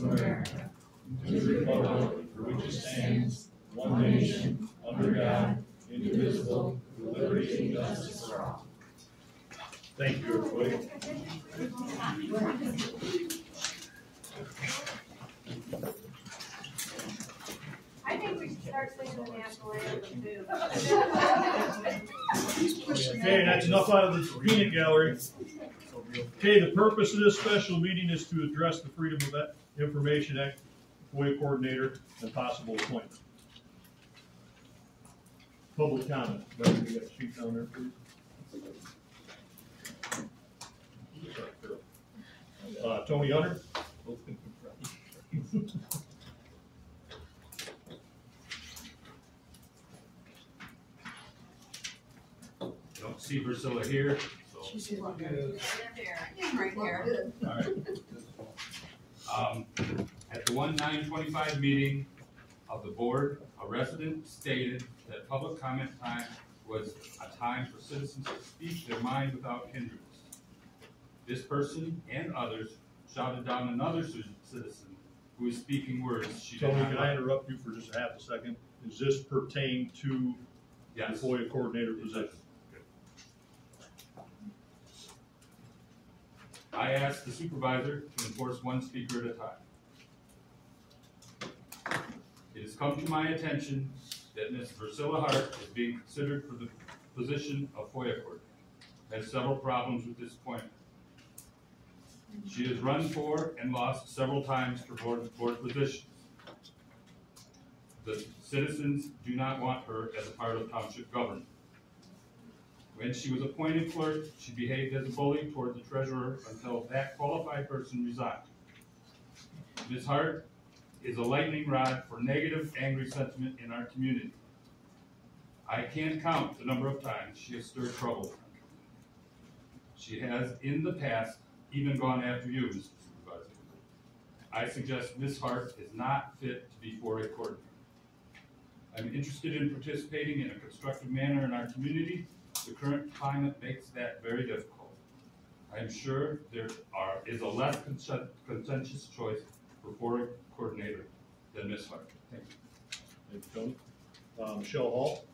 of America, and to the republic for which it stands, one nation, under God, indivisible, with liberty and justice for all. Thank you, everybody. I think we should start singing the national anthem too. Okay, that's enough out of the peanut gallery. Okay, the purpose of this special meeting is to address the Freedom of Information Act, FOIA Coordinator, and possible appointment. Public comment. Brandon, you got a sheet down there, please? Tony Hunter. Don't see Priscilla here. So. She's right here. All right. At the 1/9/25 meeting of the board, a resident stated that public comment time was a time for citizens to speak their mind without hindrance. This person and others shouted down another citizen who was speaking words she did Tony, not can I interrupt you for just a half a second? Does this pertain to the FOIA coordinator position? I asked the supervisor to enforce one speaker at a time. It has come to my attention that Ms. Priscilla Hart is being considered for the position of FOIA coordinator. Has several problems with this appointment. She has run for and lost several times for board positions. The citizens do not want her as a part of township government. When she was appointed clerk, she behaved as a bully toward the treasurer until that qualified person resigned. Ms. Hart is a lightning rod for negative, angry sentiment in our community. I can't count the number of times she has stirred trouble. She has, in the past, even gone after you, Mr. Supervisor. I suggest Ms. Hart is not fit to be FOIA coordinator. I'm interested in participating in a constructive manner in our community. The current climate makes that very difficult. I am sure there is a less contentious choice for FOIA coordinator than Ms. Hart. Thank you. Thank you, Tony. Michelle Hall.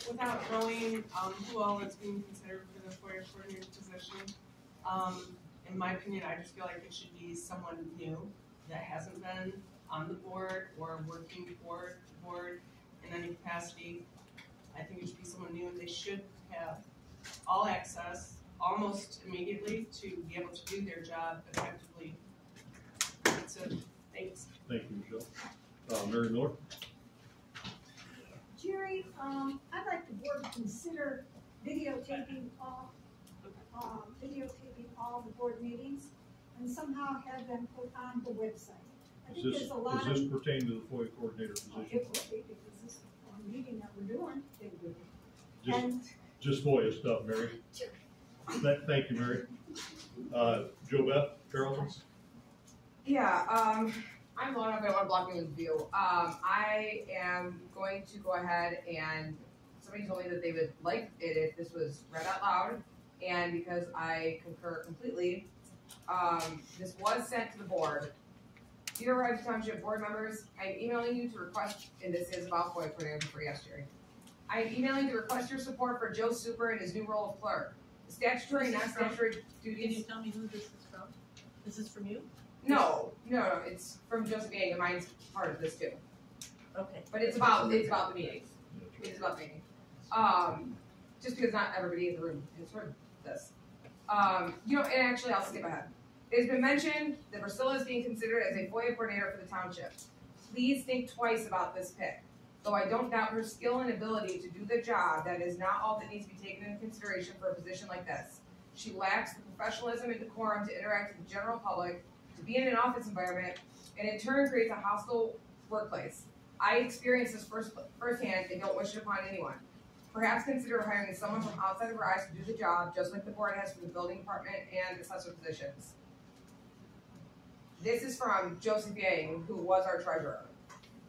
Without knowing who all is being considered for the FOIA coordinator position, in my opinion, I just feel like it should be someone new that hasn't been on the board or working for the board in any capacity. I think it should be someone new. They should have all access almost immediately to be able to do their job effectively. That's it. Thanks. Thank you, Michelle. Mary Miller. Jerry, I'd like the board to consider videotaping all the board meetings and somehow have them put on the website. I think there's a lot does this pertain to the FOIA coordinator position? It will be, because this is a meeting that we're doing. It will. Just FOIA stuff, Mary. Sure. Thank you, Mary. Jo Beth Carrollton. Yeah, I'm long enough, I don't want to block me with view. I am going to go ahead and somebody told me that they would like it if this was read out loud, and because I concur completely, this was sent to the board. Dear Rives Township board members, I'm emailing you to request, and this is about FOIA coordinator for yes, Jerry. I am emailing to request your support for Joe Super in his new role of clerk. The statutory and non-statutory duties. Can you tell me who this is from? Is this from you? No, it's from Joseph Yang, and mine's part of this too. Okay. But it's about the meetings. It's about the meetings. Just because not everybody in the room has heard this. And actually I'll skip ahead. It has been mentioned that Priscilla is being considered as a FOIA coordinator for the township. Please think twice about this pick. Though I don't doubt her skill and ability to do the job, that is not all that needs to be taken into consideration for a position like this. She lacks the professionalism and decorum to interact with the general public, to be in an office environment, and in turn creates a hostile workplace. I experienced this firsthand and don't wish it upon anyone. Perhaps consider hiring someone from outside of Rives to do the job, just like the board has for the building department and assessor positions. This is from Joseph Yang, who was our treasurer.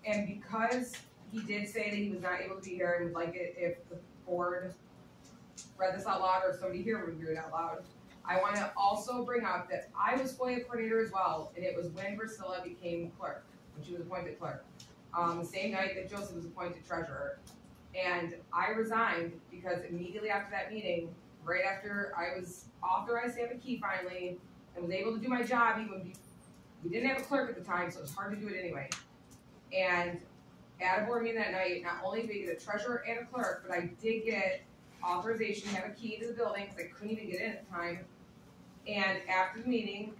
And because he did say that he was not able to be here and would like it if the board read this out loud or if somebody here would read it out loud, I want to also bring up that I was FOIA coordinator as well, and it was when Priscilla became clerk, when she was appointed clerk. The same night that Joseph was appointed treasurer. And I resigned because immediately after that meeting, right after I was authorized to have a key finally, and was able to do my job, we didn't have a clerk at the time, so it was hard to do it anyway. And at a board meeting that night, not only did I get a treasurer and a clerk, but I did get authorization to have a key to the building because I couldn't even get in at the time. And after the meeting,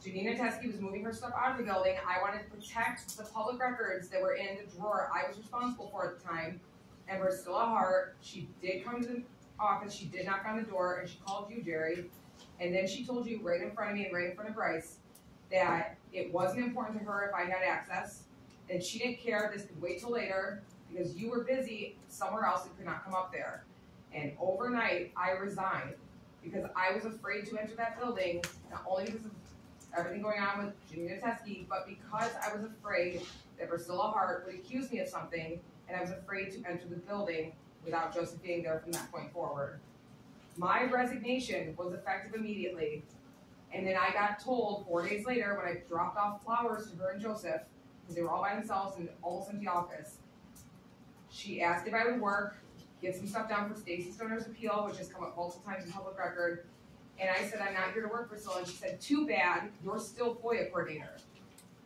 Janina Teskey was moving her stuff out of the building. I wanted to protect the public records that were in the drawer I was responsible for at the time. And Priscilla Hart, she did come to the office, she did knock on the door, and she called you, Jerry. And then she told you right in front of me and right in front of Bryce that it wasn't important to her if I had access, and she didn't care, this could wait till later, because you were busy somewhere else and could not come up there. And overnight, I resigned, because I was afraid to enter that building, not only because of everything going on with Janina Teskey, but because I was afraid that Priscilla Hart would accuse me of something, and I was afraid to enter the building without Joseph being there from that point forward. My resignation was effective immediately, and then I got told 4 days later when I dropped off flowers to her and Joseph, because they were all by themselves in an almost empty office. She asked if I would work, get some stuff down for Stacy Stoner's appeal, which has come up multiple times in public record. And I said, I'm not here to work for Priscilla. And she said, too bad, you're still FOIA coordinator.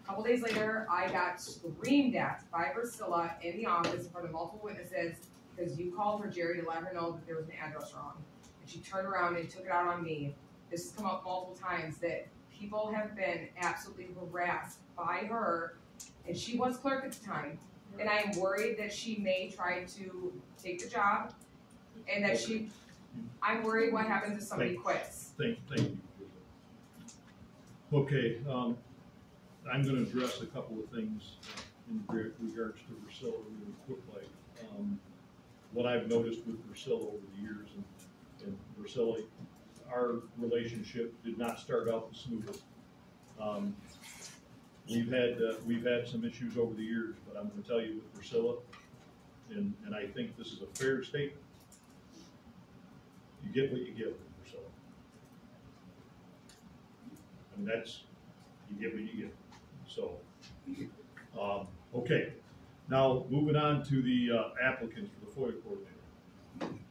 A couple days later, I got screamed at by Priscilla in the office in front of multiple witnesses because you called her, Jerry, to let her know that there was an address wrong. And she turned around and took it out on me. This has come up multiple times that people have been absolutely harassed by her, and she was clerk at the time. And I am worried that she may try to take the job, and that I'm worried what happens if somebody quits. Thank you. Okay, I'm going to address a couple of things in regards to Priscilla really quickly. What I've noticed with Priscilla over the years, and Priscilla, our relationship did not start out the smoothest. We've had some issues over the years, but I'm going to tell you with Priscilla, and I think this is a fair statement. You get what you get with Priscilla. I mean, that's, you get what you get. So, okay. Now, moving on to the applicants for the FOIA coordinator.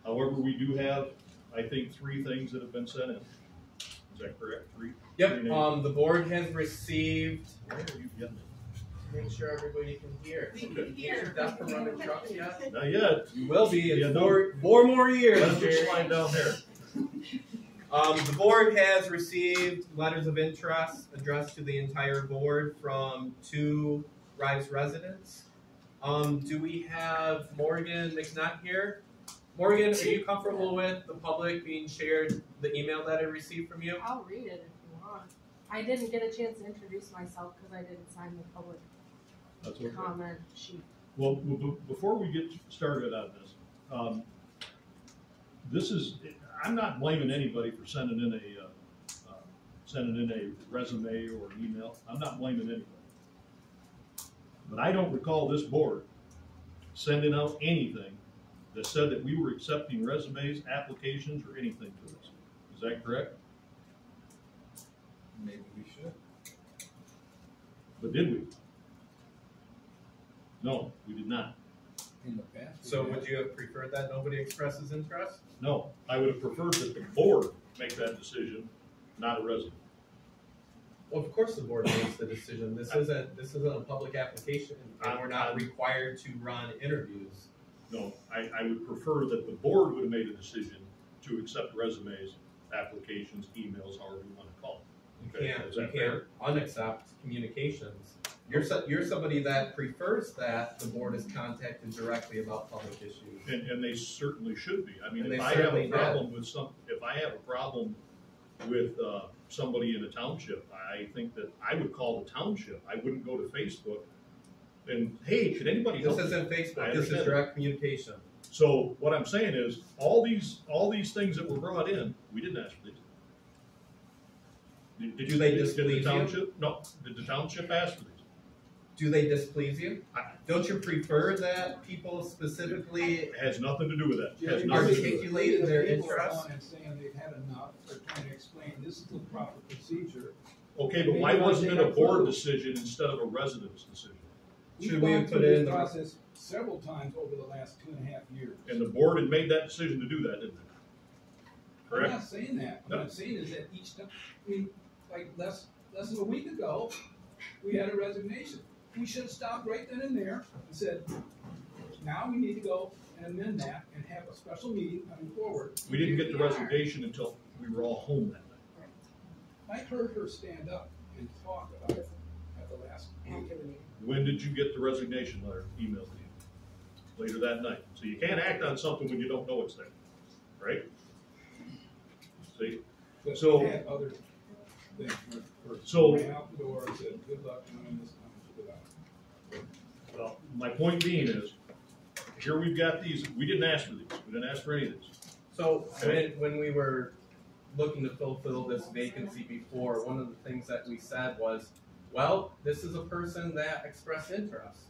However, we do have, I think, 3 things that have been sent in. Is that correct? 3? Yep, the board has received, Where are you getting it? make sure everybody can hear. Okay. You're deaf from running trucks yet? Not yet. You will be in Yeah, four more years, Let's Jerry. just slide down there. The board has received letters of interest addressed to the entire board from 2 Rives residents. Do we have Morgan McNutt here? Morgan, are you comfortable with the public being shared the email that I received from you? I'll read it if you want. I didn't get a chance to introduce myself because I didn't sign the public That's okay. comment sheet. Well, before we get started on this, I'm not blaming anybody for sending in a resume or an email. I'm not blaming anybody. But I don't recall this board sending out anything that said that we were accepting resumes, applications, or anything to us. Is that correct? Maybe we should. But did we? No, we did not. In the past. So would you have preferred that nobody expresses interest? No, I would have preferred that the board make that decision, not a resident. Well, of course the board makes the decision. This isn't a public application, and we're not required to run interviews. No, I would prefer that the board would have made a decision to accept resumes, applications, emails, however you want to call it. You can't unaccept communications. You're somebody that prefers that the board is contacted directly about public issues. And they certainly should be. I mean, And if they I have a certainly problem with somebody in a township, I think that I would call the township. I wouldn't go to Facebook and, hey, could anybody help? This isn't I Facebook. This understand is direct communication. So what I'm saying is, all these things that were brought in, we didn't ask for these. Did Do they did displease the you? township? No. Did the township ask for these? Do they displease you? Don't you prefer that people specifically It has nothing to do with that. It has Jerry, nothing to do with it. articulate their People are interests? calling and saying they've had enough, they're trying to explain this is the proper procedure. Okay, but why wasn't it a board decision instead of a resident's decision? Should We've we gone put through it this in the- process several times over the last 2.5 years. And the board had made that decision to do that, didn't it? I'm Correct? not saying that. What I'm saying is that each time, I mean, like less than a week ago, we had a resignation. We should have stopped right then and there and said, now we need to go and amend that and have a special meeting coming forward. We didn't get the resignation until we were all home that night. I heard her stand up and talk about it at the last meeting. When did you get the resignation letter emailed to you? Later that night. So you can't act on something when you don't know it's there, right? See? But So- we had other things. So- Ran out the door and said, good luck doing this, I'm good out. Well, my point being is, here we've got these, we didn't ask for these, we didn't ask for any of these. So when we were looking to fulfill this vacancy before, one of the things that we said was, well, this is a person that expressed interest.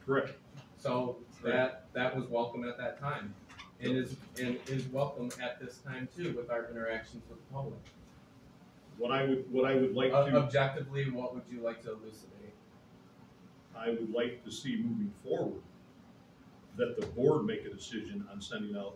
Correct. So that was welcome at that time. And is welcome at this time too with our interactions with the public. What I would like to, Objectively, what would you like to elucidate? I would like to see moving forward, that the board make a decision on sending out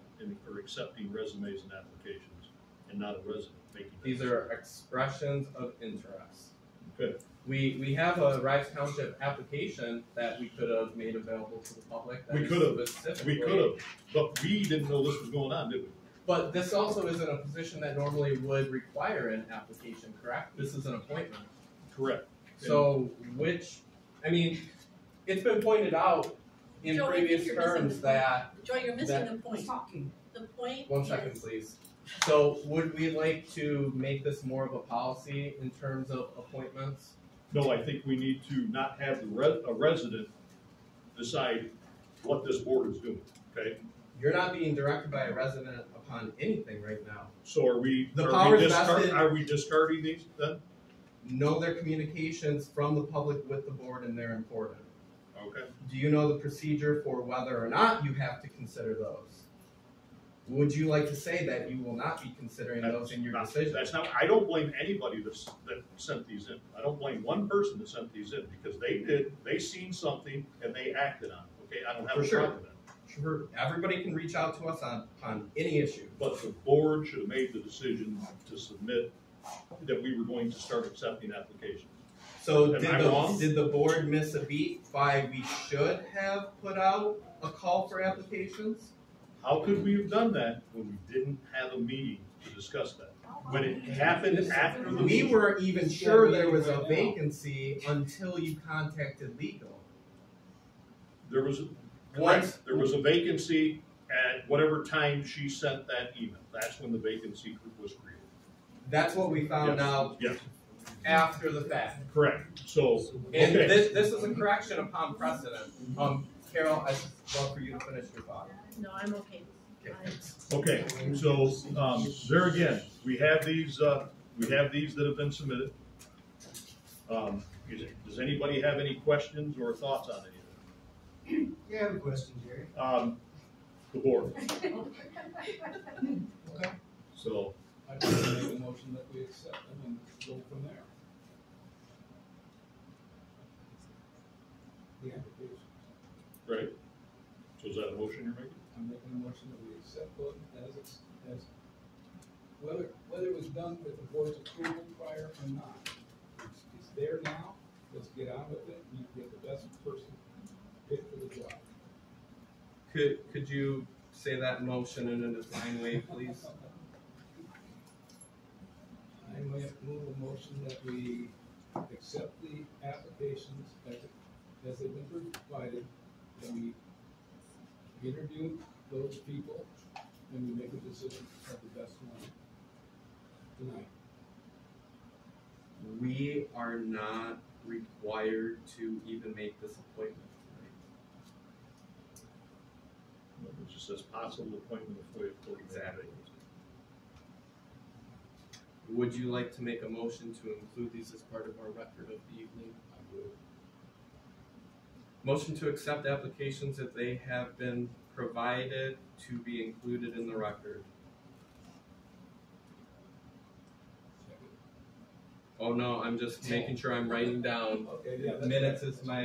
or accepting resumes and applications, and not a resident making. that These are expressions of interest. Okay. We have a Rives Township application that we could have made available to the public. that We is could have, specifically- we could have, but we didn't know this was going on, did we? But this also isn't a position that normally would require an application, correct? This is an appointment. Correct. So it's been pointed out in Joe, I think previous you're missing terms the that, Joy, you're missing that- the point. The point one second is, please. So would we like to make this more of a policy in terms of appointments? No, I think we need to not have a resident decide what this board is doing, okay? You're not being directed by a resident upon anything right now. So are we powers vested- are we discarding these then? Know their communications from the public with the board and they're important. Okay. Do you know the procedure for whether or not you have to consider those? Would you like to say that you will not be considering those in your decision? That's not, I don't blame anybody that sent these in. I don't blame one person that sent these in, because they seen something and they acted on it, okay? I don't have For a sure. problem with that. Sure, everybody can reach out to us on any issue. But the board should have made the decision to submit that we were going to start accepting applications. So Am I wrong? did the board miss a beat by we should have put out a call for applications? How could we have done that when we didn't have a meeting to discuss that? When it happened after the We meeting? weren't even sure there was a vacancy until you contacted legal. There was, Once- there was a vacancy at whatever time she sent that email. That's when the vacancy was created. That's what we found Yes. out Yes, after the fact. correct. So, And okay. this is a correction upon precedent. Carol, I'd love for you to finish your thought. no, I'm okay. Okay, so, there again, we have these that have been submitted. Does anybody have any questions or thoughts on any of Yeah, I have a question, Jerry. it? The board, Okay. so, I'd like to make a motion that we accept them and go from there. The application. right. So is that a motion you're making? I'm making a motion that we accept them as whether it was done with the board's approval prior or not. It's there now, let's get on with it, you get the best person fit for the job. Could you say that motion in a defined way, please? I might move a motion that we accept the applications as they've been provided, and we interview those people, and we make a decision of the best one tonight. We are not required to even make this appointment tonight. It just says possible appointment of FOIA Coordinators. Exactly. Would you like to make a motion to include these as part of our record of the evening? I would. Motion to accept applications if they have been provided to be included in the record. Oh no, I'm just making sure I'm writing down. Okay, yeah. that's Minutes right. is my,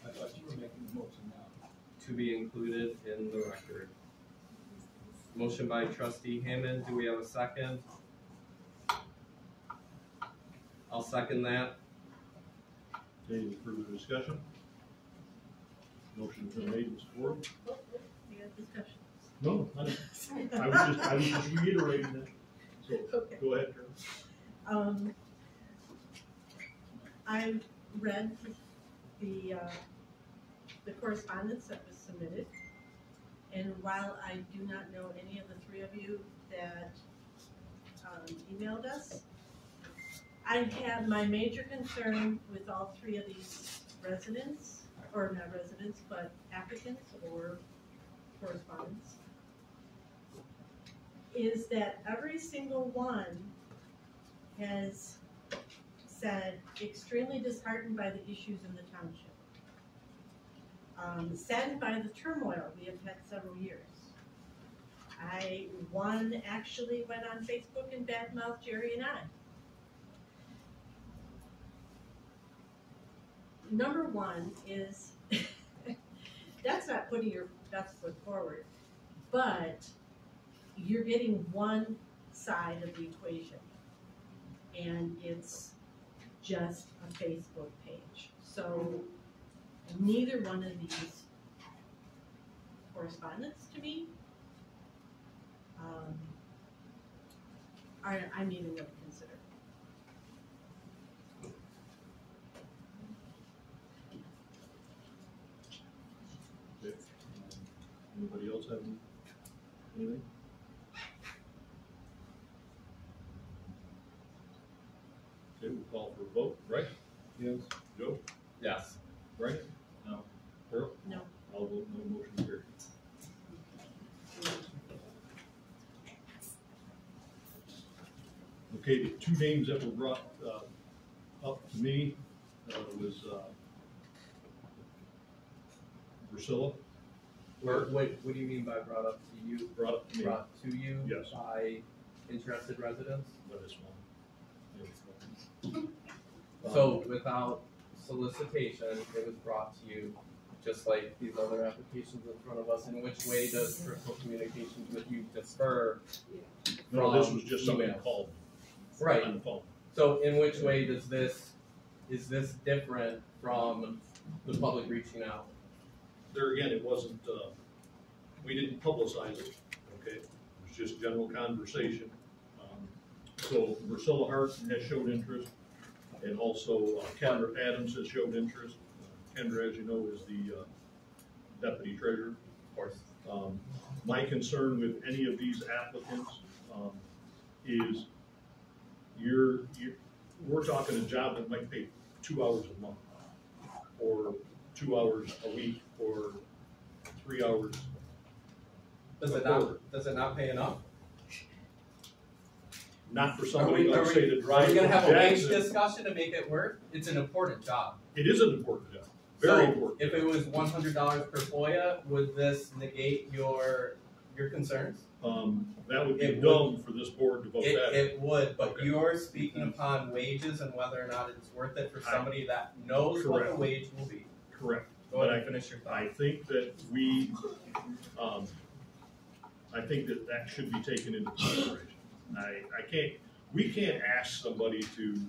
I thought you were making the motion now. to be included in the record. Motion by Trustee Hammond, do we have a second? I'll second that. Any further discussion? Motion's been made and supported. We got discussion. No, I was just reiterating that. So, Okay. go ahead, Carol. I read the correspondence that was submitted. And while I do not know any of the three of you that emailed us, I have my major concern with all three of these residents, or not residents, but applicants or correspondents, is that every single one has said extremely disheartened by the issues in the township. Saddened by the turmoil we have had several years. One actually went on Facebook and badmouthed Jerry and I. Number one is, that's not putting your best foot forward, but you're getting one side of the equation, and it's just a Facebook page. So neither one of these correspondence to me I'm even going to consider. Okay. Anybody else have anything? Okay, we'll call for a vote. Right? Yes. Joe? Yes. Right? No. Carol? No. I'll vote no, motion carried. Okay, the two names that were brought up to me was Priscilla. What do you mean by brought up to you? Brought up to me. Brought to you Yes. by interested residents? By this one. So without solicitation, it was brought to you, just like these other applications in front of us. In which way does personal communications with you differ? No, this from was just somebody emails? called. Right. On the phone. So in which way is this different from the public reaching out? There again, it wasn't, we didn't publicize it, okay? It was just general conversation. So Priscilla Hart has showed interest, and also Kendra Adams has showed interest. Kendra, as you know, is the deputy treasurer. Of course. My concern with any of these applicants is we're talking a job that might pay 2 hours a month, or 2 hours a week, or 3 hours. Does it not pay enough? Not for somebody, like say, to Are drive we gonna from have a wage Jackson. discussion to make it work? It's an important job. It is an important job, very So, important. if it was $100 per FOIA, would this negate your concerns? That would be It dumb for this board to vote that. It would, but Okay. you're speaking upon wages and whether or not it's worth it for somebody that knows what the Correct. wage will be. Correct. Go ahead and finish your thought. I think that I think that should be taken into consideration. We can't ask somebody to,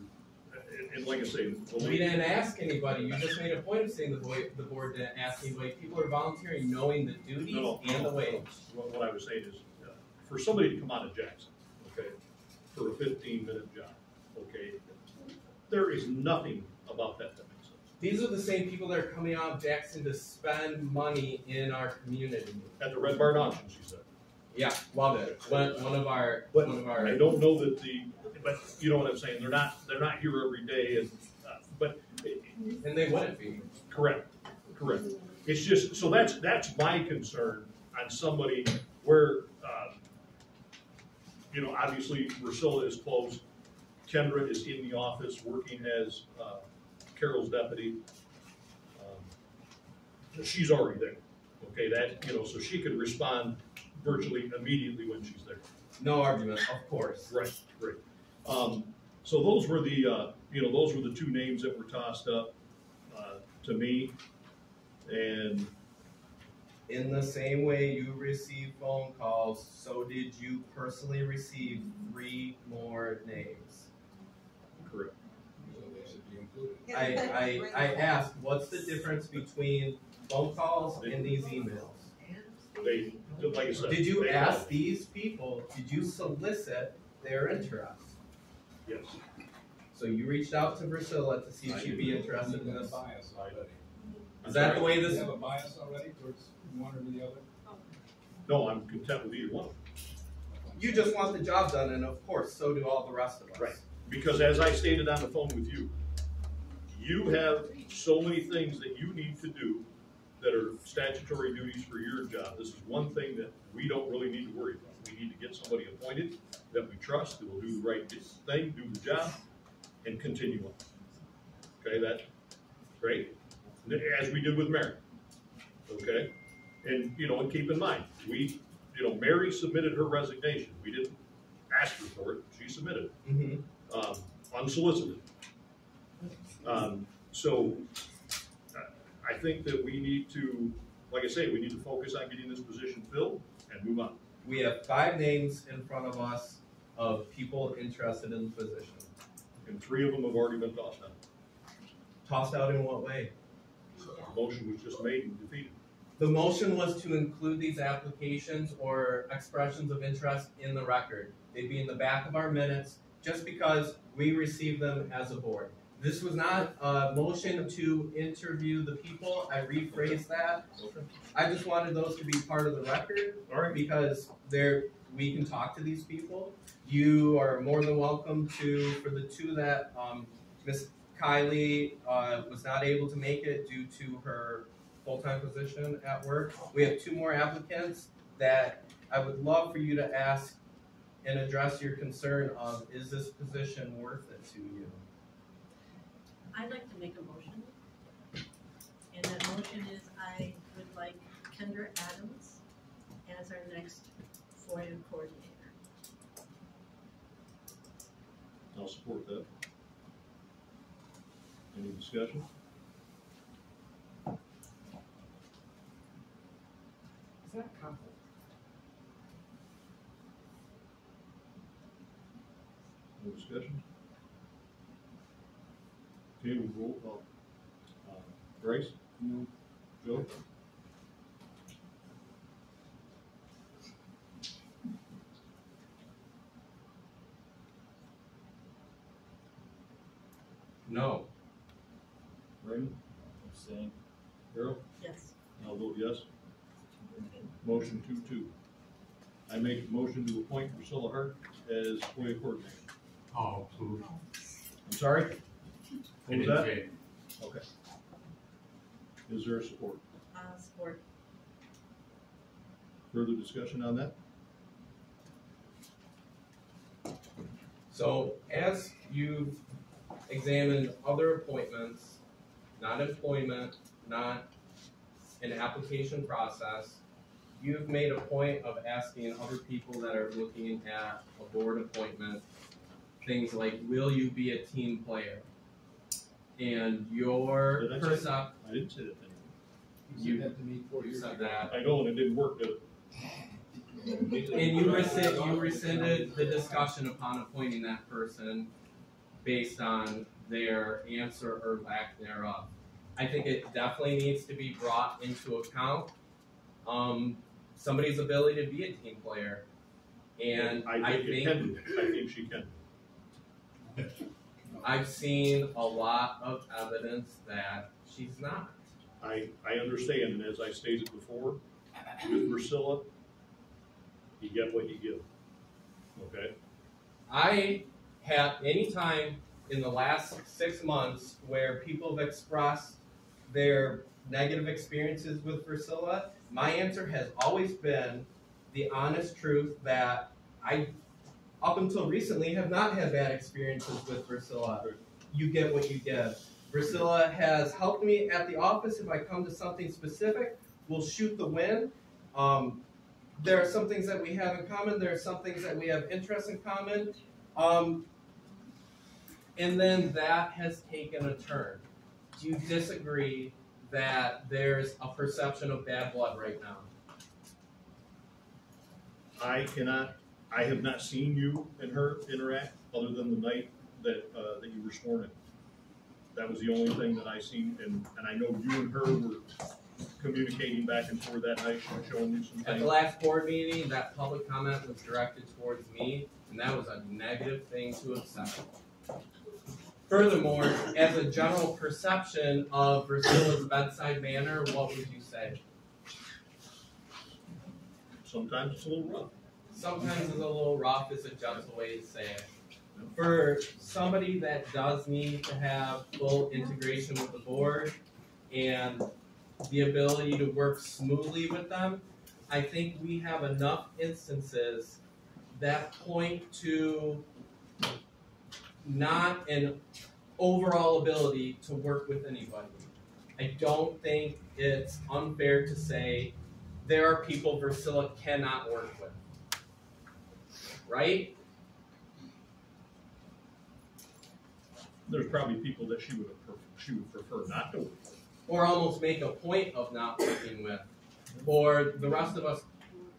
and like I say, We didn't ask anybody, you just made a point of saying the board didn't ask anybody. People are volunteering knowing the duties and the wage. What I was saying is, for somebody to come out of Jackson, okay, for a 15-minute job, okay, there is nothing about that makes sense. These are the same people that are coming out of Jackson to spend money in our community. At the Red Barn auction, she said. Yeah, love it. One of our. I don't know that but you know what I'm saying. They're not here every day, And they wouldn't be. Correct. It's just so that's my concern on somebody where obviously Priscilla is closed. Kendra is in the office working as Carol's deputy. she's already there. Okay, that, so she could respond virtually immediately when she's there. No argument, of course. Right, great. So those were the two names that were tossed up, to me. And In the same way you received phone calls, so did you personally receive 3 more names. correct. So they should be included. I asked, what's the difference between phone calls and these emails? They, like I said. Did you they ask called. these people, did you solicit their interest? Yes. So you reached out to Priscilla to see if I she'd did. be interested in You have a this? bias already. Is that the way You this, have a bias already towards one or the other? No, I'm content with either one. you just want the job done, and of course, so do all the rest of us. Right. Because as I stated on the phone with you, you have so many things that you need to do that are statutory duties for your job. This is one thing that we don't really need to worry about. We need to get somebody appointed that we trust, that will do the right thing, do the job, and continue on. Okay, that's great. As we did with Mary. Okay? And, and keep in mind, Mary submitted her resignation. We didn't ask her for it. She submitted it. Mm-hmm. Unsolicited. So I think that we need to, like I say, we need to focus on getting this position filled and move on. We have 5 names in front of us of people interested in the position. And 3 of them have already been tossed out. Tossed out in what way? The motion was just made and defeated. The motion was to include these applications or expressions of interest in the record. They'd be in the back of our minutes just because we received them as a board. This was not a motion to interview the people. I rephrased that. Okay. I just wanted those to be part of the record. All right. Because we can talk to these people. You are more than welcome to, for the 2 that Miss Kylie was not able to make it due to her full-time position at work. We have 2 more applicants that I would love for you to ask and address your concern of, is this position worth it to you? I'd like to make a motion. And that motion is I would like Kendra Adams as our next FOIA coordinator. I'll support that. Any discussion? Is that a conflict? No discussion? Okay, we'll roll call. Bryce? No. Joe? No. Raymond? Abstain. Harold? Yes. I'll vote yes. Motion 2-2. I make a motion to appoint Priscilla Hart as FOIA coordinator. Oh, approved. I'm sorry? What was that? Okay. Okay. Is there support? Support. Further discussion on that? So as you've examined other appointments, not employment, not an application process, you've made a point of asking other people that are looking at a board appointment, things like, will you be a team player? And your Did I say- perception, I didn't say that. You said that to me 4 you years said ago. that. I know, and it didn't work, did it? And you rescinded the discussion upon appointing that person based on their answer or lack thereof. I think it definitely needs to be brought into account, somebody's ability to be a team player. And I it think can be. I think she can. I've seen a lot of evidence that she's not. I understand, and as I stated before, with Priscilla, you get what you give. Okay? I have any time in the last 6 months where people have expressed their negative experiences with Priscilla, my answer has always been the honest truth that I, up until recently, have not had bad experiences with Priscilla. You get what you give. Priscilla has helped me at the office. If I come to something specific, we'll shoot the win. There are some things that we have in common. There are some things that we have interest in common. And then that has taken a turn. Do you disagree that there's a perception of bad blood right now? I have not seen you and her interact other than the night that you were sworn in. That was the only thing that I seen, and I know you and her were communicating back and forth that night, showing you some At things. the last board meeting, that public comment was directed towards me, and that was a negative thing to have said. Furthermore, as a general perception of Priscilla's bedside manner, what would you say? Sometimes it's a little rough. Sometimes it's a little rough is a gentle way to say it. For somebody that does need to have full integration with the board and the ability to work smoothly with them, I think we have enough instances that point to not an overall ability to work with anybody. I don't think it's unfair to say there are people Priscilla cannot work with. Right? There's probably people that she would prefer not to work with. Or almost make a point of not working with. Or the rest of us.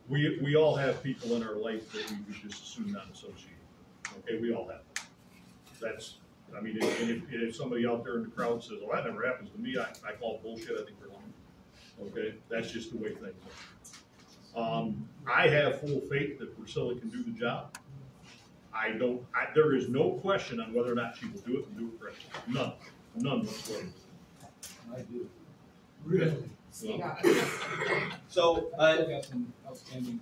We all have people in our life that we would just as soon not associate. Okay, we all have them. That's, I mean, if somebody out there in the crowd says, "Oh, that never happens to me," I call it bullshit. I think they're lying. Okay, that's just the way things are. I have full faith that Priscilla can do the job. There is no question on whether or not she will do it and do it correctly. None whatsoever. I do. Really? Speak up. So, I got some outstanding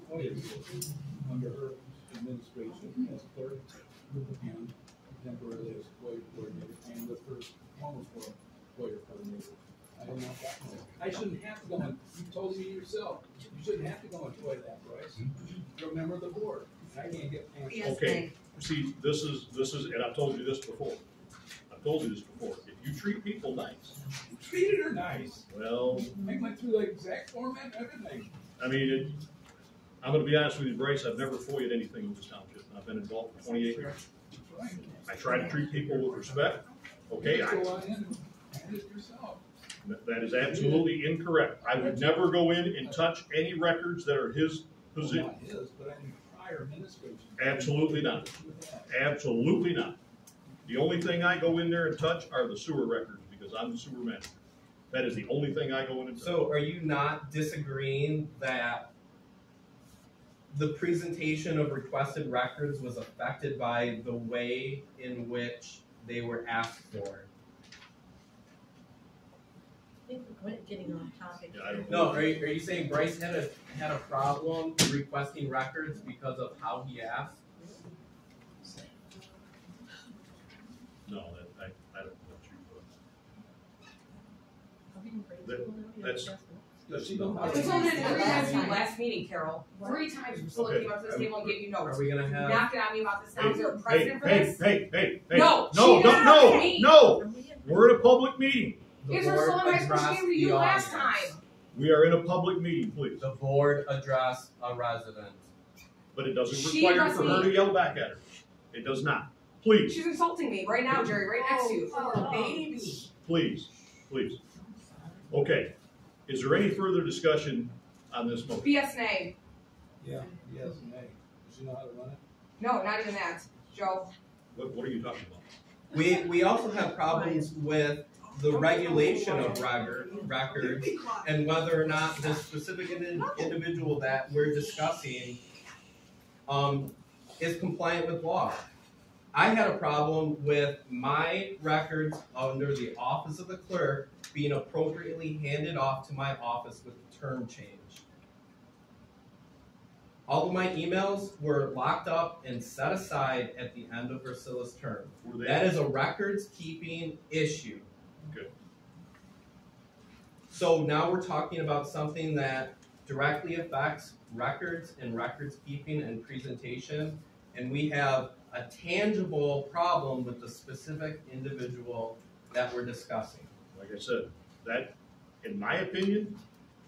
points under her administration as clerk and temporarily as FOIA coordinator and with her almost FOIA coordinator. I have not gotten it. I shouldn't have to go on. You told me yourself. You shouldn't have to go on FOIA that, Bryce. You're a member of the board. I can't get past Yes, Okay, see, this is, and I've told you this before. If you treat people nice, You treated her nice. well, I went through the exact format and everything. I mean, I'm gonna be honest with you, Bryce, I've never FOIA'd anything in this township. I've been involved for 28 years. That's right. I try to treat people with respect, okay? You go on in and hand it yourself. That is absolutely incorrect. I would never go in and touch any records that are his Well, position. not his, but I mean prior administration. Absolutely not. Absolutely not. The only thing I go in there and touch are the sewer records because I'm the sewer manager. That is the only thing I go in and touch. so are you not disagreeing that the presentation of requested records was affected by the way in which they were asked for? I think we're getting off topic. Yeah, I don't No, are you saying Bryce had a problem requesting records because of how he asked? No, I don't know that's- Does she know how Priscilla did it to? three times in the last meeting, Carol. 3 times Priscilla Okay. came up to this table and gave you notes. Are we gonna You have? knocked it on me about this. Now, is there a Hey, precedent for this? hey. No, No, she did not no, to me. no. We're in a public meeting. The Is board Priscilla and I supposed to addressed came to you the last audience. time? We are in a public meeting, please. The board addressed a resident. But it doesn't She require addressed for her me. to yell back at her. It does not. Please, She's insulting me right now, Jerry, right next to you. Oh. Baby. please. Okay. Is there any further discussion on this motion? BS nay. Yeah, yes, nay. Does she know how to run it? No, not even that. Joe. What are you talking about? We also have problems with the regulation of records and whether or not this specific individual that we're discussing is compliant with law. I had a problem with my records under the office of the clerk being appropriately handed off to my office with the term change. All of my emails were locked up and set aside at the end of Priscilla's term. Were they? That is a records keeping issue. Good. So now we're talking about something that directly affects records and records keeping and presentation, and we have a tangible problem with the specific individual that we're discussing. Like I said, that, in my opinion,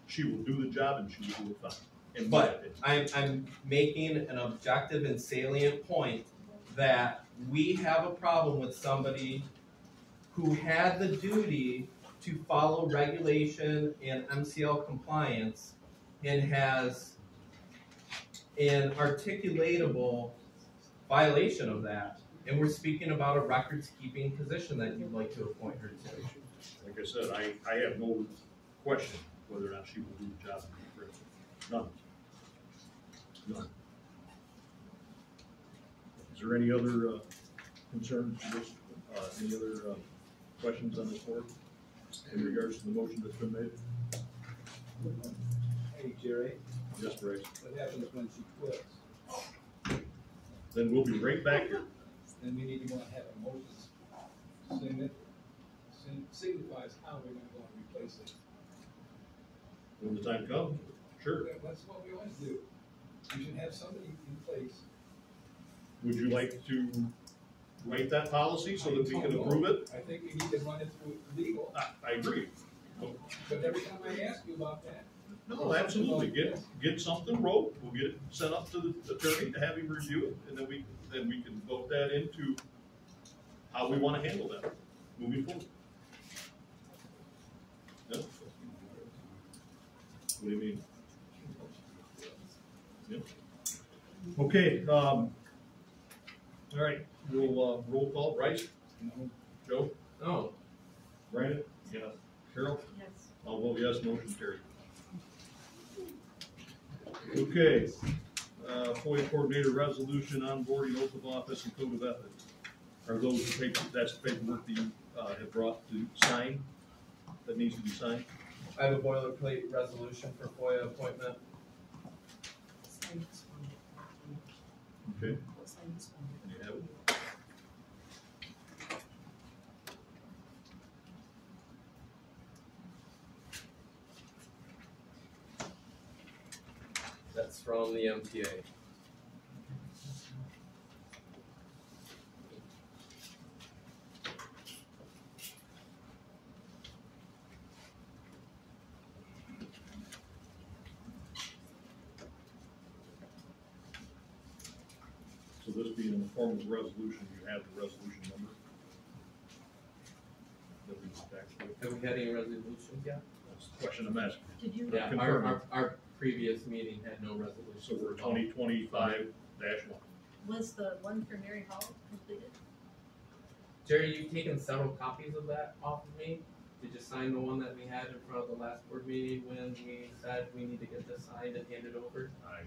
she will do the job and she will do it fine. In my But opinion. I'm making an objective and salient point that we have a problem with somebody who had the duty to follow regulation and MCL compliance and has an articulatable violation of that. And we're speaking about a records keeping position that you'd like to appoint her to. Like I said, I have no question whether or not she will do the job. None. None. Is there any other concerns, any other questions on this board in regards to the motion that's been made? Hey, Jerry, Yes, Bryce. what happens when she quits? Then we'll be right back here. Then we need to go and have a motion, signifies how we're gonna go and replace it. When the time comes, sure. That's what we always do. We should have somebody in place. Would you like to write that policy so that we can approve it? I think we need to run it through legal, I agree. but every time I ask you about that. No, absolutely. Get something wrote. We'll get it sent up to the attorney to have him review it, and then we can vote that into how we want to handle that moving forward. Yep. What do you mean? Yep. Okay, all right, we'll roll call. Bryce? No. Joe? No. Brandon? Yes. Carol? Yes. I'll vote yes, motion carried. Okay, FOIA Coordinator resolution, onboarding, oath of office, and code of ethics. Are those the paper, that's the paperwork that you have brought to sign, that needs to be signed? I have a boilerplate resolution for FOIA appointment. Okay. And you have it? That's from the MTA. So this being in the form of a resolution, you have the resolution number? That we attached to it? Have we had any resolutions yet? That's the question I'm asking. Did you? Yeah, Confirm. our previous meeting had no resolution. So we're 2025-1. Was the one for Mary Hall completed? Jerry, you've taken several copies of that off of me. Did you sign the one that we had in front of the last board meeting when we said we need to get this signed and handed over? I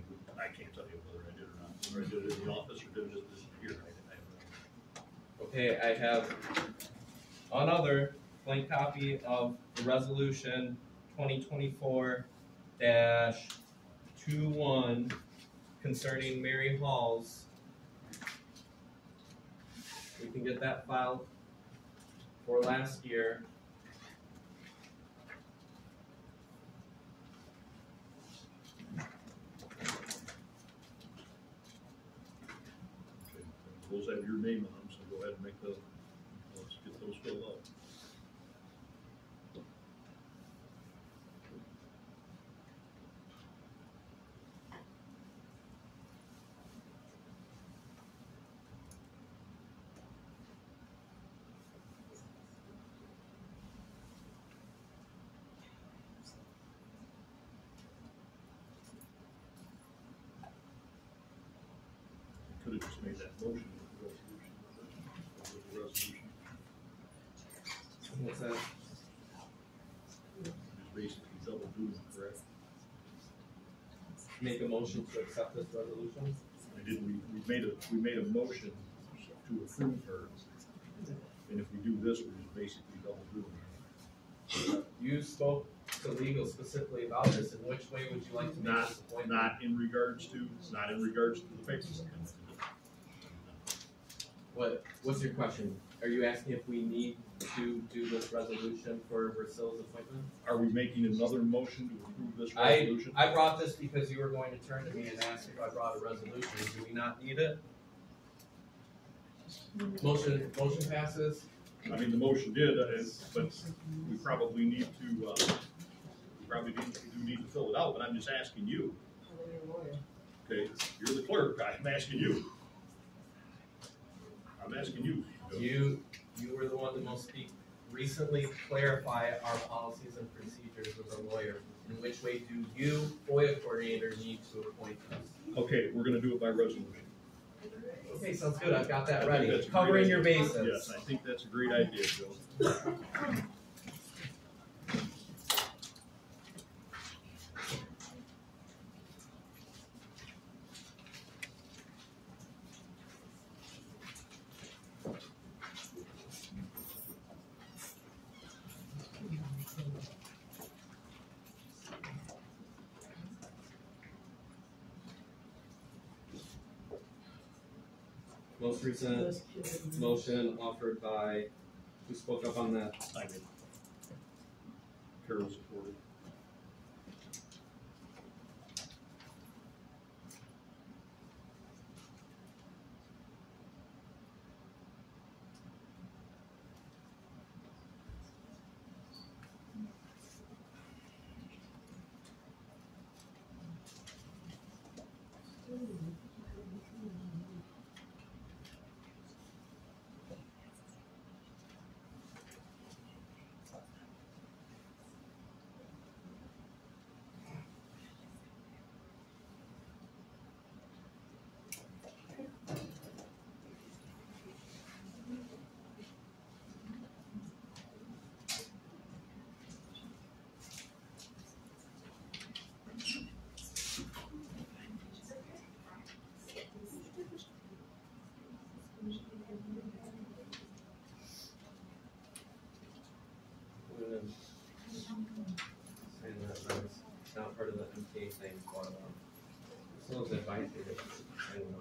can't tell you whether I did or not. Whether I did it in the office or did it here. Okay, I have another blank copy of the resolution 2024-21 concerning Mary Halls. We can get that filed for last year. Those have your name on them, so go ahead and make those, let's get those filled out. Could have just made that motion with the resolution. What's that? Just basically double doing it, correct? Make a motion to accept this resolution? I did, we made a motion to approve her. And if we do this, we're just basically double doing it. You spoke to legal specifically about this. In which way would you like to make this appointment? Not in regards to the papers. What's your question? Are you asking if we need to do this resolution for Versil's appointment? Are we making another motion to approve this I resolution? brought this because you were going to turn to me and ask if I brought a resolution. Do we not need it? Motion passes. I mean, the motion did, but we probably need to, do need to fill it out, but I'm just asking you. Okay, you're the clerk, I'm asking you. I'm asking you. You were the one that most recently clarify our policies and procedures with a lawyer. In which way do you, FOIA coordinator, need to appoint us? Okay, we're gonna do it by resolution. Okay, sounds good, I've got that I think ready. that's a great Covering idea. your bases. Yes, I think that's a great idea, Joe. Most recent motion offered by, who spoke up on that? I did. Carol supported. And that's not part of the MTA thing, but as long as if I did it, I don't know.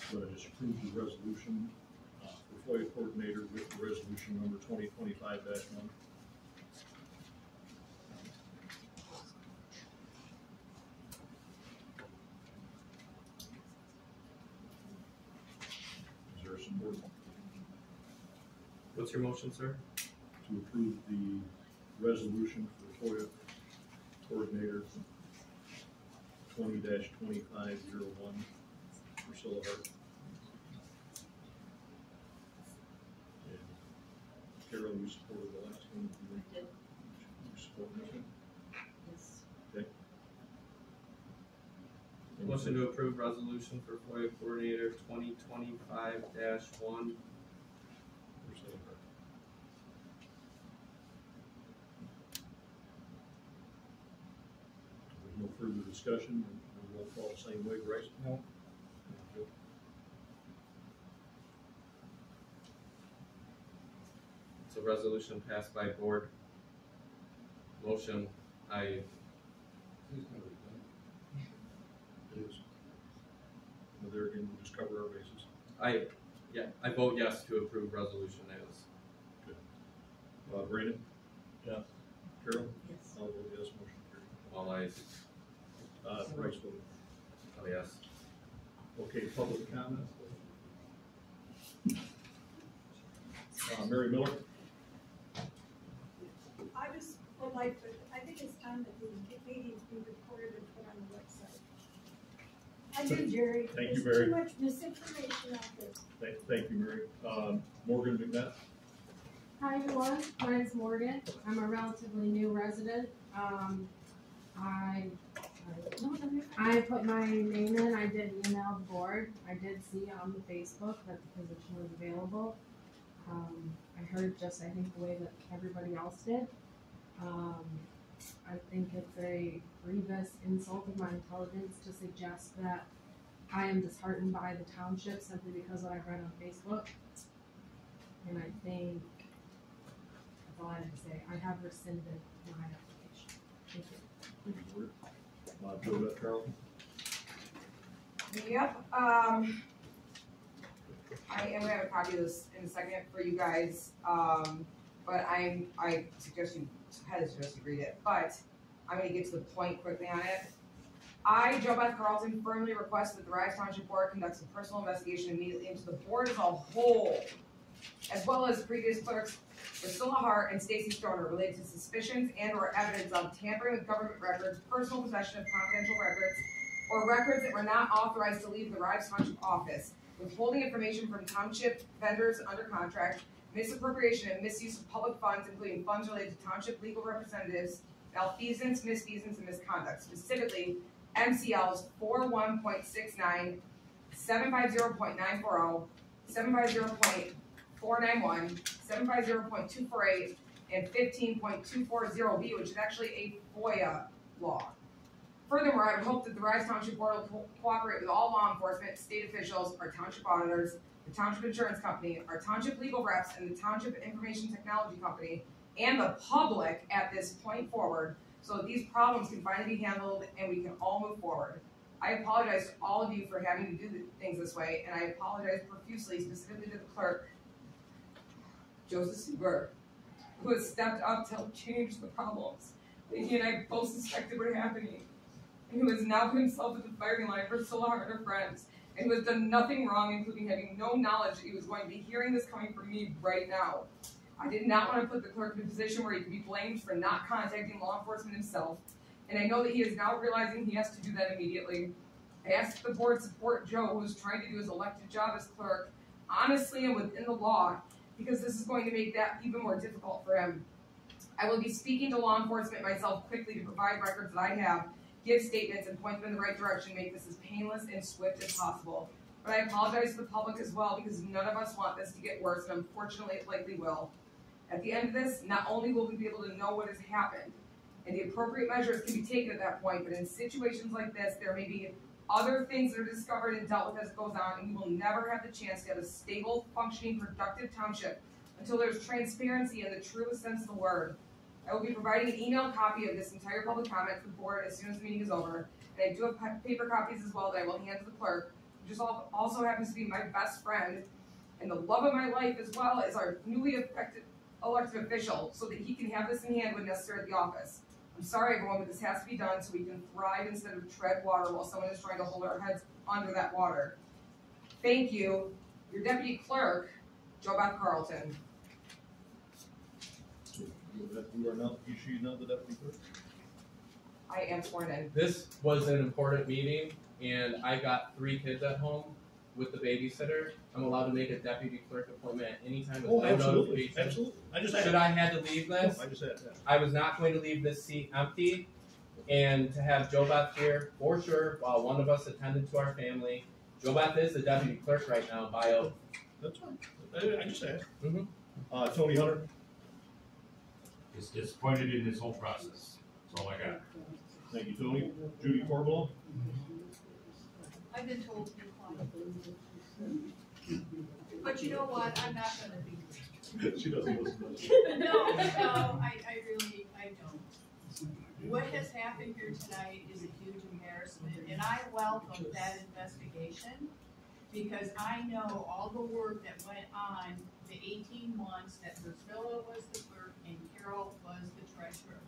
So I just approved the resolution for FOIA coordinator with the resolution number 2025-1. Is there support What's your motion, sir? to approve the resolution for FOIA coordinator 20-2501 Priscilla Hart? Carol, you supported the last one? I did. You support this one? Yes. Okay. Motion to approve resolution for FOIA coordinator 2025-1. Priscilla Hart. There's no further discussion, and we'll call the same way, Bryce? No. So resolution passed by board. Motion, It is. But there again, we'll just cover our bases. I vote yes to approve resolution as. Brandon? Yes. Carol? Yes. I'll vote yes, motion carried. All ayes. Bryce voted. Oh, yes. Okay, public comment? Mary Miller? I just would like to, I think it's time that the meetings be recorded and put on the website. I do, Jerry. Thank you, There's Mary. too much misinformation out there. Thank you, Mary. Morgan McNutt? Hi everyone, my name's Morgan. I'm a relatively new resident. I put my name in, I did email the board. I did see on the Facebook that the position was available. I heard just, I think, the way that everybody else did. I think it's a grievous insult of my intelligence to suggest that I am disheartened by the township simply because what I've read on Facebook. And I think that's all I have to say. I have rescinded my application. Thank you. Joe Carl? Yep, I am gonna have a copy of this in a second for you guys, but I suggest you read it, but I'm gonna get to the point quickly on it. I, Joe Beth Carlton, firmly request that the Rives Township Board conducts a personal investigation immediately into the board as a whole, as well as previous clerks Priscilla Hart and Stacy Stoner related to suspicions and or evidence of tampering with government records, personal possession of confidential records, or records that were not authorized to leave the Rives Township office, withholding information from township vendors under contract, misappropriation and misuse of public funds, including funds related to township legal representatives, malfeasance, misfeasance, and misconduct, specifically MCLs 41.69, 750.940, 750.491, 750.248, and 15.240B, which is actually a FOIA law. Furthermore, I would hope that the Rives Township Board will cooperate with all law enforcement, state officials, our township auditors, the township insurance company, our township legal reps, and the township information technology company, and the public at this point forward, so that these problems can finally be handled and we can all move forward. I apologize to all of you for having to do things this way, and I apologize profusely, specifically to the clerk, Joseph Seaberg, who has stepped up to help change the problems that he and I both suspected were happening, and who has now put himself at the firing line for Priscilla Hart and her friends, and who has done nothing wrong, including having no knowledge that he was going to be hearing this coming from me right now. I did not want to put the clerk in a position where he could be blamed for not contacting law enforcement himself, and I know that he is now realizing he has to do that immediately. I ask that the board support Joe, who is trying to do his elected job as clerk, honestly and within the law, because this is going to make that even more difficult for him. I will be speaking to law enforcement myself quickly to provide records that I have, give statements, and point them in the right direction, make this as painless and swift as possible. But I apologize to the public as well, because none of us want this to get worse, and unfortunately it likely will. At the end of this, not only will we be able to know what has happened, and the appropriate measures can be taken at that point, but in situations like this, there may be other things that are discovered and dealt with as it goes on, and we will never have the chance to have a stable, functioning, productive township until there's transparency in the truest sense of the word. I will be providing an email copy of this entire public comment to the board as soon as the meeting is over, and I do have paper copies as well that I will hand to the clerk, who just also happens to be my best friend, and the love of my life as well as our newly elected official, so that he can have this in hand when necessary at the office. I'm sorry, everyone, but this has to be done so we can thrive instead of tread water while someone is trying to hold our heads under that water. Thank you. Your deputy clerk, Joe Beth Carlton. You are not, she's not the deputy clerk? I am sworn in. This was an important meeting, and I got 3 kids at home with the babysitter. I'm allowed to make a deputy clerk appointment at any time with no notification. Absolutely. Should I had to leave this? No, I just had that. I was not going to leave this seat empty, and to have Jo Beth here, for sure, while one of us attended to our family. Jo Beth is the deputy clerk right now, by oath. That's fine. I just asked. Tony Hunter? Is disappointed in this whole process. That's all I got. Thank you, Tony. Judy Corbell? I've been told to be quiet. But you know what, I'm not gonna be. She doesn't listen. No, I don't. What has happened here tonight is a huge embarrassment, and I welcome that investigation, because I know all the work that went on the 18 months that Priscilla was the clerk and Carol was the treasurer.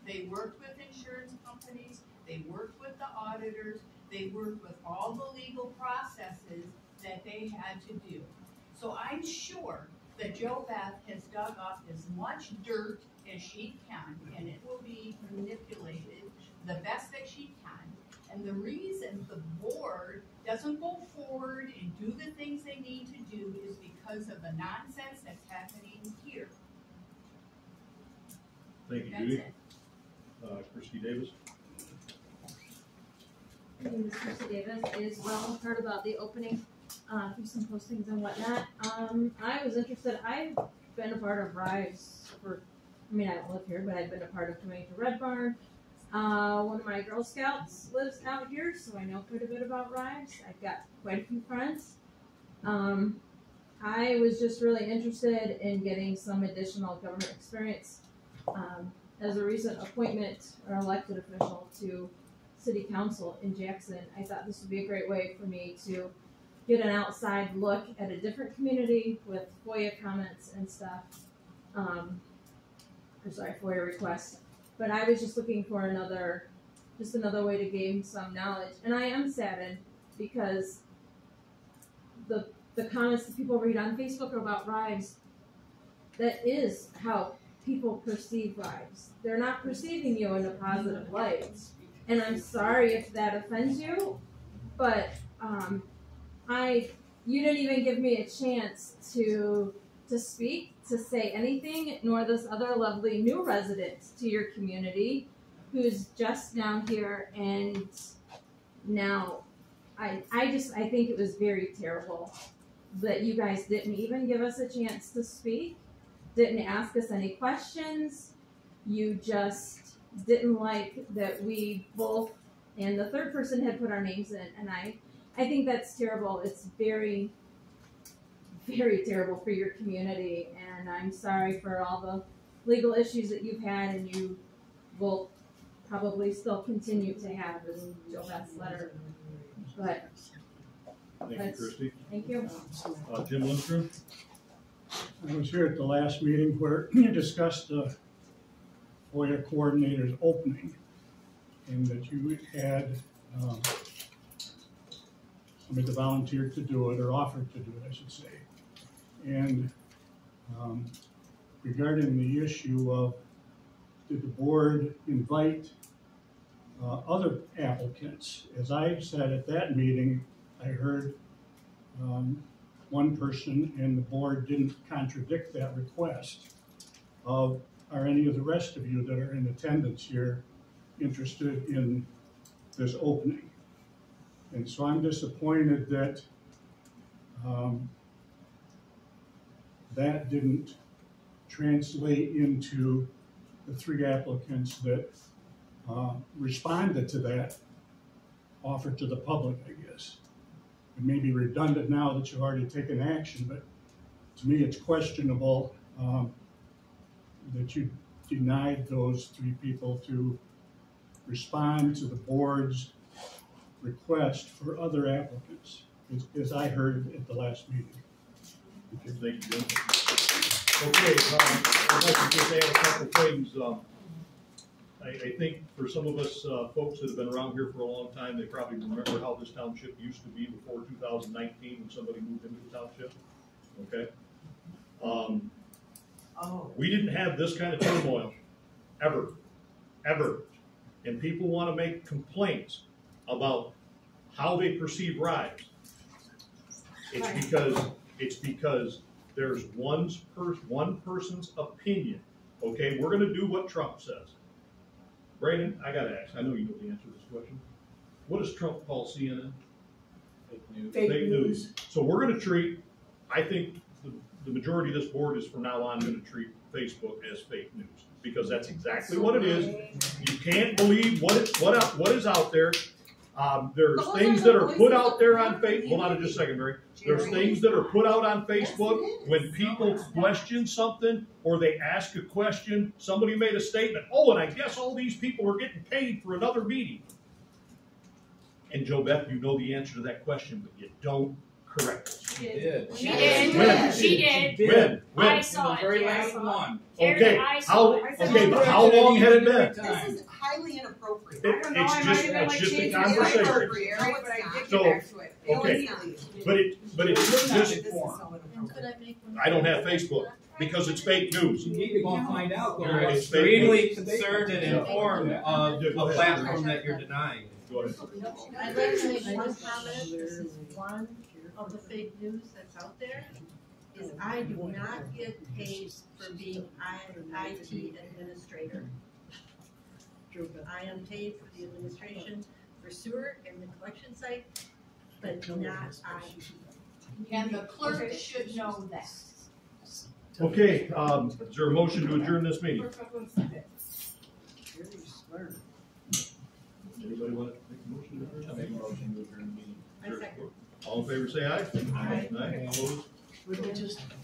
They worked with insurance companies, they worked with the auditors, they worked with all the legal processes that they had to do. So I'm sure that Jo Beth has dug up as much dirt as she can, and it will be manipulated the best that she can. And the reason the board doesn't go forward and do the things they need to do is because of the nonsense that's happening here. Thank you, That's Judy. it. Christy Davis? My name is Trustee Davis. Is well heard about the opening through some postings and whatnot. I was interested. I've been a part of Rives for, I mean, I don't live here, but I've been a part of coming to Red Barn. One of my Girl Scouts lives out here, so I know quite a bit about Rives. I've got quite a few friends. I was just really interested in getting some additional government experience as a recent appointment or elected official to city council in Jackson, I thought this would be a great way for me to get an outside look at a different community with FOIA comments and stuff. FOIA requests. But I was just looking for another way to gain some knowledge. And I am saddened because the comments that people read on Facebook about Rives, that is how people perceive Rives. They're not perceiving you in a positive light. And I'm sorry if that offends you, but you didn't even give me a chance to speak, to say anything, nor this other lovely new resident to your community who's just now here. And now I think it was very terrible that you guys didn't even give us a chance to speak, didn't ask us any questions. You just didn't like that we both, and the third person had put our names in, and I think that's terrible. It's very, very terrible for your community, and I'm sorry for all the legal issues that you've had and you will probably still continue to have, as Joe Beth's letter. But Thank you, Christie. Thank you. Jim Lindstrom? I was here at the last meeting where you discussed the FOIA Coordinators opening, and that you had somebody that volunteered to do it, or offered to do it, I should say. And regarding the issue of, did the board invite other applicants? As I said at that meeting, I heard one person, and the board didn't contradict that request. Are any of the rest of you that are in attendance here interested in this opening? And so I'm disappointed that that didn't translate into the 3 applicants that responded to that offer to the public, I guess. It may be redundant now that you've already taken action, but to me it's questionable that you denied those 3 people to respond to the board's request for other applicants, as I heard at the last meeting. Thank you, Jim. Okay, I'd like to just add a couple things. I think for some of us folks that have been around here for a long time, they probably remember how this township used to be before 2019 when somebody moved into the township. Okay. We didn't have this kind of turmoil ever. And people want to make complaints about how they perceive Rives. It's because there's one person's opinion. Okay, we're going to do what Trump says. Brandon, I got to ask. I know you know the answer to this question. What does Trump call CNN? Fake news. Fake news. So we're going to treat. I think the majority of this board is from now on going to treat Facebook as fake news, because that's exactly what it is. You can't believe what is out there. There's things that are put out there on Facebook. Hold on just a second, Mary. There's things that are put out on Facebook when people question something or they ask a question. Somebody made a statement. Oh, and I guess all these people are getting paid for another meeting. And Joe Beth, you know the answer to that question, but you don't correct it. She did. She did. When? I saw the very it. last one. Okay. I saw it. But how long had it been? This is highly inappropriate. It's just a conversation. So, okay, but it's just. I don't have Facebook because it's fake news. You need to go and find out. You're extremely concerned and informed of the platform that you're denying. Go ahead. I'd like to make one comment. This is one of the fake news that's out there. Is I do not get paid for being an IT administrator. I am paid for the administration for sewer and the collection site, but not IT. And the clerk should know that. Okay, is there a motion to adjourn this meeting? Anybody want to make a motion to adjourn? I make a motion to adjourn the meeting. I second. All in favor, say aye. Aye. Aye. Opposed?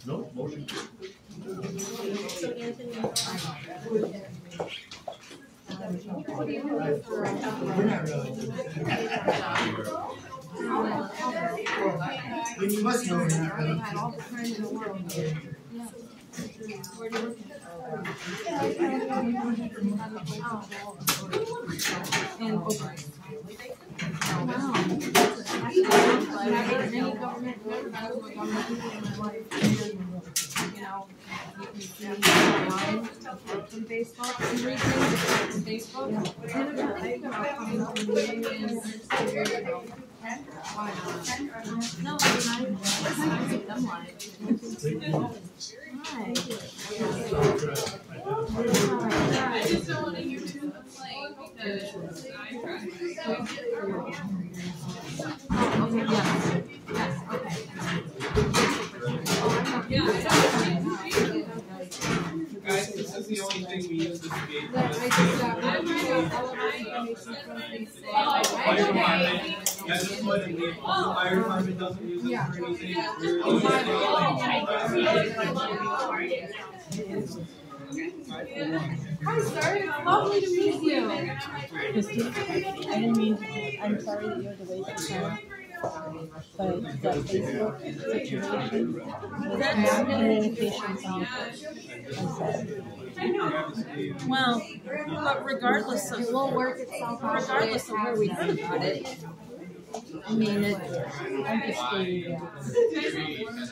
No, motion carried. So Anthony, You must know that. I had all the time in the world. Yeah. Where do you look at? And over. Wow. Never any government, never been to a government meeting in my life. You know, you can see online from Facebook, and read things from Facebook. And I come to the meeting and why not? No, I think them live. I just don't want to hear you complain because I tried. Okay, yes. Yes, okay. Guys, this is the only thing we use this gate. Fire department, that's just what it is. Fire department doesn't use it for anything. Hi, sir. It's lovely to meet you. I didn't mean, I'm sorry that you had to wait so time, but the Facebook situation, communications on Well, but regardless of, it will work itself out. Regardless of where we heard about it, I mean, I'm just stating that.